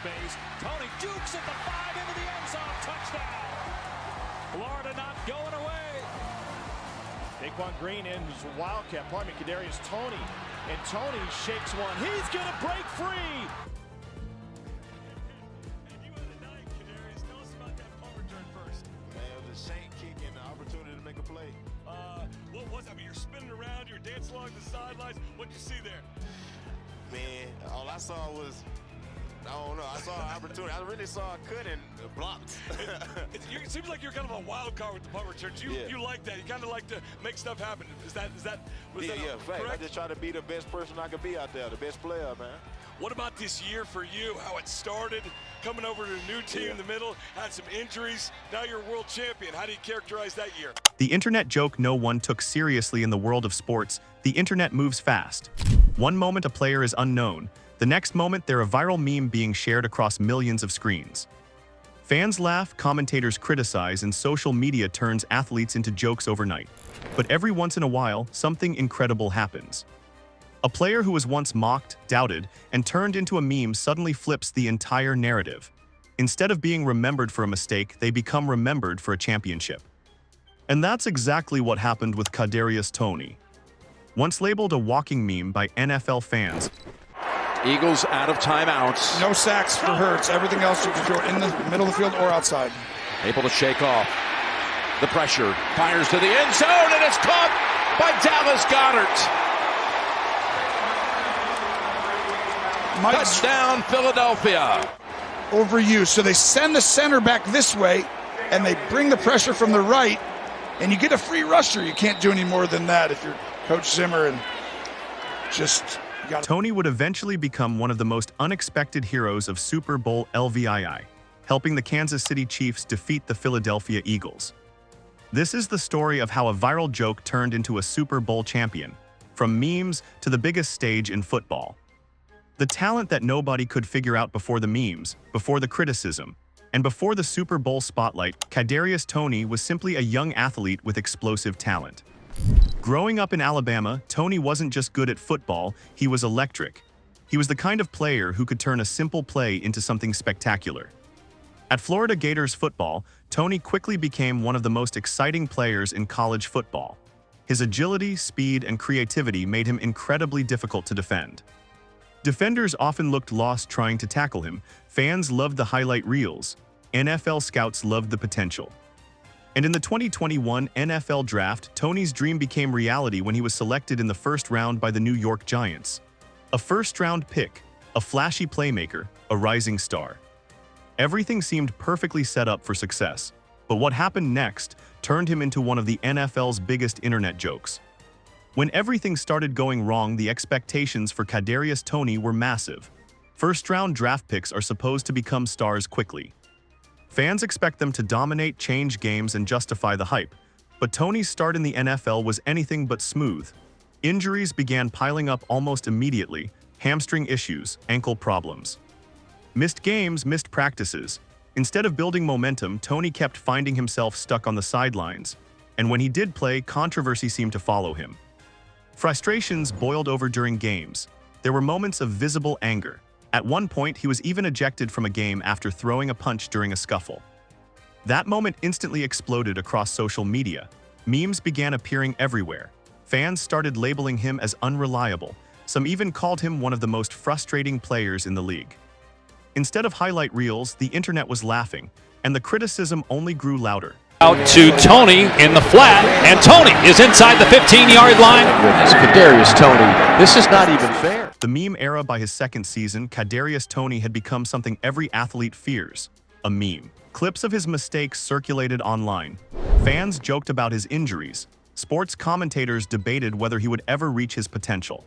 space. Toney jukes at the 5 into the end zone. Touchdown. Florida not going away. Daquan Green in, who's a Wildcat. Pardon me, Kadarius Toney. And Toney shakes one. He's going to break free. And you had a night, Kadarius. Tell us about that punt return first. Man, it was a shank kick and the opportunity to make a play. What was that? I mean, you're spinning around, you're dancing along the sidelines. What did you see there? Man, all I saw was, I don't know, I saw an opportunity. I really saw a cut and blocked. It seems like you're kind of a wild card with the punt returns. You like that. You kind of like to make stuff happen. Was that Fact. correct? I just try to be the best person I could be out there, the best player, man. What about this year for you? How it started, coming over to a new team in the middle, had some injuries. Now you're a world champion. How do you characterize that year? The internet joke no one took seriously in the world of sports. The internet moves fast. One moment a player is unknown. The next moment they're a viral meme being shared across millions of screens. Fans laugh, commentators criticize, and social media turns athletes into jokes overnight. But every once in a while, something incredible happens. A player who was once mocked, doubted, and turned into a meme suddenly flips the entire narrative. Instead of being remembered for a mistake, they become remembered for a championship. And that's exactly what happened with Kadarius Toney. Once labeled a walking meme by NFL fans, Eagles out of timeouts. No sacks for Hurts. Everything else you can throw in the middle of the field or outside. Able to shake off the pressure. Fires to the end zone, and it's caught by Dallas Goedert. Touchdown, Philadelphia. Overused. So they send the center back this way, and they bring the pressure from the right, and you get a free rusher. You can't do any more than that if you're Coach Zimmer and just... Toney would eventually become one of the most unexpected heroes of Super Bowl LVII, helping the Kansas City Chiefs defeat the Philadelphia Eagles. This is the story of how a viral joke turned into a Super Bowl champion, from memes to the biggest stage in football. The talent that nobody could figure out before the memes, before the criticism, and before the Super Bowl spotlight, Kadarius Toney was simply a young athlete with explosive talent. Growing up in Alabama, Toney wasn't just good at football, he was electric. He was the kind of player who could turn a simple play into something spectacular. At Florida Gators football, Toney quickly became one of the most exciting players in college football. His agility, speed, and creativity made him incredibly difficult to defend. Defenders often looked lost trying to tackle him. Fans loved the highlight reels. NFL scouts loved the potential. And in the 2021 NFL Draft, Toney's dream became reality when he was selected in the first round by the New York Giants. A first-round pick, a flashy playmaker, a rising star. Everything seemed perfectly set up for success. But what happened next turned him into one of the NFL's biggest internet jokes. When everything started going wrong, the expectations for Kadarius Toney were massive. First-round draft picks are supposed to become stars quickly. Fans expect them to dominate, change games, and justify the hype. But Toney's start in the NFL was anything but smooth. Injuries began piling up almost immediately: hamstring issues, ankle problems. Missed games, missed practices. Instead of building momentum, Toney kept finding himself stuck on the sidelines. And when he did play, controversy seemed to follow him. Frustrations boiled over during games. There were moments of visible anger. At one point, he was even ejected from a game after throwing a punch during a scuffle. That moment instantly exploded across social media. Memes began appearing everywhere. Fans started labeling him as unreliable. Some even called him one of the most frustrating players in the league. Instead of highlight reels, the internet was laughing, and the criticism only grew louder. Out to Toney in the flat, and Toney is inside the 15-yard line. Goodness, Kadarius Toney. This is not even fair. The meme era. By his second season, Kadarius Toney had become something every athlete fears: a meme. Clips of his mistakes circulated online. Fans joked about his injuries. Sports commentators debated whether he would ever reach his potential.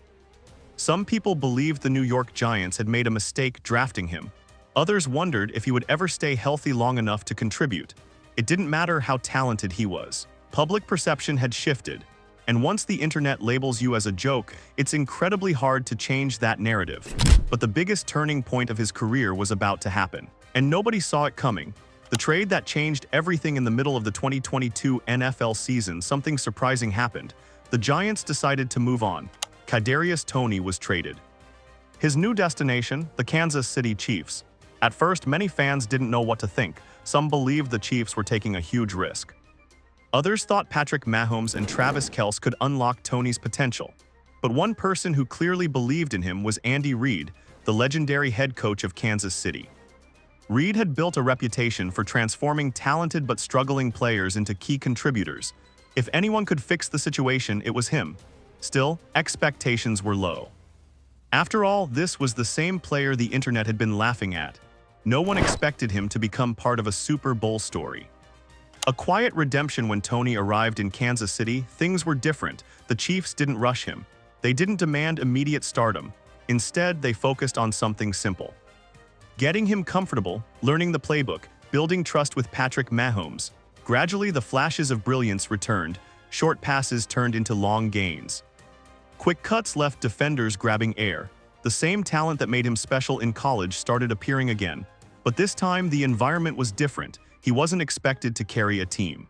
Some people believed the New York Giants had made a mistake drafting him. Others wondered if he would ever stay healthy long enough to contribute. It didn't matter how talented he was. Public perception had shifted, and once the internet labels you as a joke, it's incredibly hard to change that narrative. But the biggest turning point of his career was about to happen, and nobody saw it coming. The trade that changed everything in the middle of the 2022 NFL season. Something surprising happened. The Giants decided to move on. Kadarius Toney was traded. His new destination, the Kansas City Chiefs. At first, many fans didn't know what to think. Some believed the Chiefs were taking a huge risk. Others thought Patrick Mahomes and Travis Kelce could unlock Toney's potential. But one person who clearly believed in him was Andy Reid, the legendary head coach of Kansas City. Reid had built a reputation for transforming talented but struggling players into key contributors. If anyone could fix the situation, it was him. Still, expectations were low. After all, this was the same player the internet had been laughing at. No one expected him to become part of a Super Bowl story. A quiet redemption. When Toney arrived in Kansas City, things were different. The Chiefs didn't rush him. They didn't demand immediate stardom. Instead, they focused on something simple: getting him comfortable, learning the playbook, building trust with Patrick Mahomes. Gradually, the flashes of brilliance returned. Short passes turned into long gains. Quick cuts left defenders grabbing air. The same talent that made him special in college started appearing again. But this time, the environment was different. He wasn't expected to carry a team.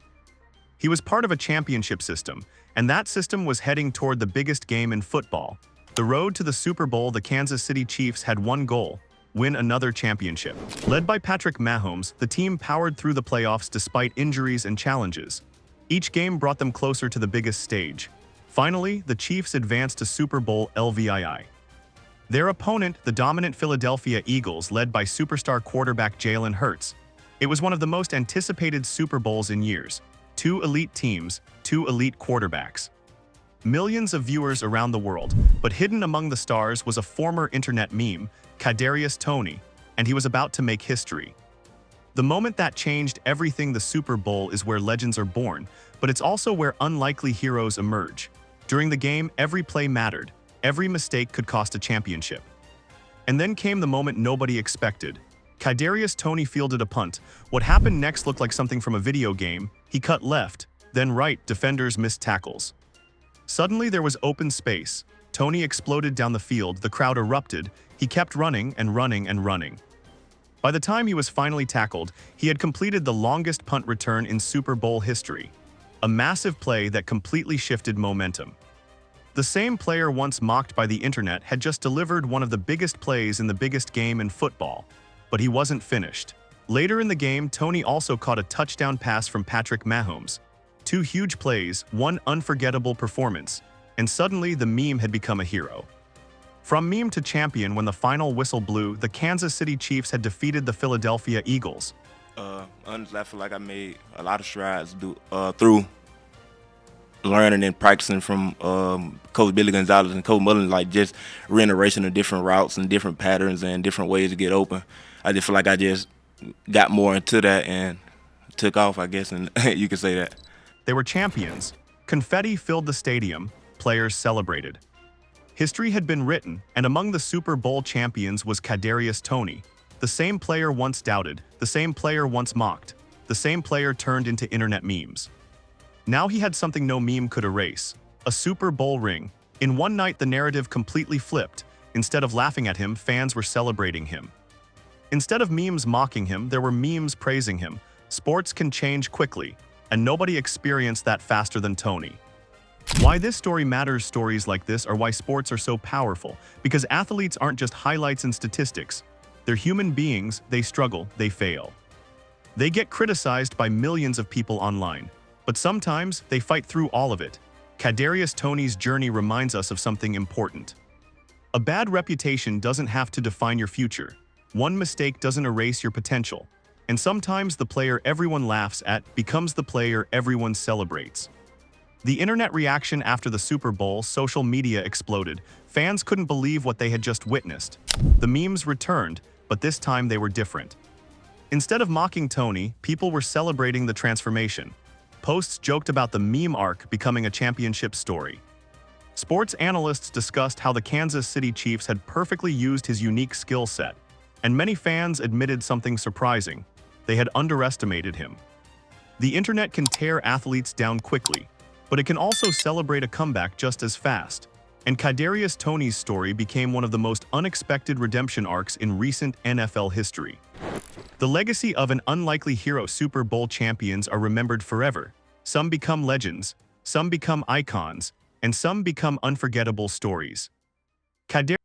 He was part of a championship system, and that system was heading toward the biggest game in football. The road to the Super Bowl. The Kansas City Chiefs had one goal: win another championship. Led by Patrick Mahomes, the team powered through the playoffs despite injuries and challenges. Each game brought them closer to the biggest stage. Finally, the Chiefs advanced to Super Bowl LVII. Their opponent, the dominant Philadelphia Eagles, led by superstar quarterback Jalen Hurts. It was one of the most anticipated Super Bowls in years. Two elite teams, two elite quarterbacks. Millions of viewers around the world, but hidden among the stars was a former internet meme, Kadarius Toney, and he was about to make history. The moment that changed everything. The Super Bowl is where legends are born, but it's also where unlikely heroes emerge. During the game, every play mattered. Every mistake could cost a championship. And then came the moment nobody expected. Kadarius Toney fielded a punt. What happened next looked like something from a video game. He cut left, then right. Defenders missed tackles. Suddenly there was open space. Toney exploded down the field. The crowd erupted. He kept running and running and running. By the time he was finally tackled, he had completed the longest punt return in Super Bowl history. A massive play that completely shifted momentum. The same player once mocked by the internet had just delivered one of the biggest plays in the biggest game in football. But he wasn't finished. Later in the game, Toney also caught a touchdown pass from Patrick Mahomes. Two huge plays, one unforgettable performance, and suddenly the meme had become a hero. From meme to champion. When the final whistle blew, the Kansas City Chiefs had defeated the Philadelphia Eagles. Honestly, I feel like I made a lot of strides through learning and practicing from Coach Billy Gonzalez and Coach Mullen, like just reiteration of different routes and different patterns and different ways to get open. I just feel like I just got more into that and took off, I guess, and you could say that. They were champions. Confetti filled the stadium. Players celebrated. History had been written, and among the Super Bowl champions was Kadarius Toney. The same player once doubted, the same player once mocked, the same player turned into internet memes. Now he had something no meme could erase: a Super Bowl ring. In one night, the narrative completely flipped. Instead of laughing at him, fans were celebrating him. Instead of memes mocking him, there were memes praising him. Sports can change quickly, and nobody experienced that faster than Toney. Why this story matters. Stories like this are why sports are so powerful, because athletes aren't just highlights and statistics. They're human beings. They struggle, they fail. They get criticized by millions of people online, but sometimes they fight through all of it. Kadarius Toney's journey reminds us of something important. A bad reputation doesn't have to define your future. One mistake doesn't erase your potential. And sometimes the player everyone laughs at becomes the player everyone celebrates. The internet reaction after the Super Bowl, social media exploded. Fans couldn't believe what they had just witnessed. The memes returned, but this time they were different. Instead of mocking Toney, people were celebrating the transformation. Posts joked about the meme arc becoming a championship story. Sports analysts discussed how the Kansas City Chiefs had perfectly used his unique skill set, and many fans admitted something surprising: they had underestimated him. The internet can tear athletes down quickly, but it can also celebrate a comeback just as fast. And Kadarius Toney's story became one of the most unexpected redemption arcs in recent NFL history. The legacy of an unlikely hero. Super Bowl champions are remembered forever. Some become legends, some become icons, and some become unforgettable stories. Kadarius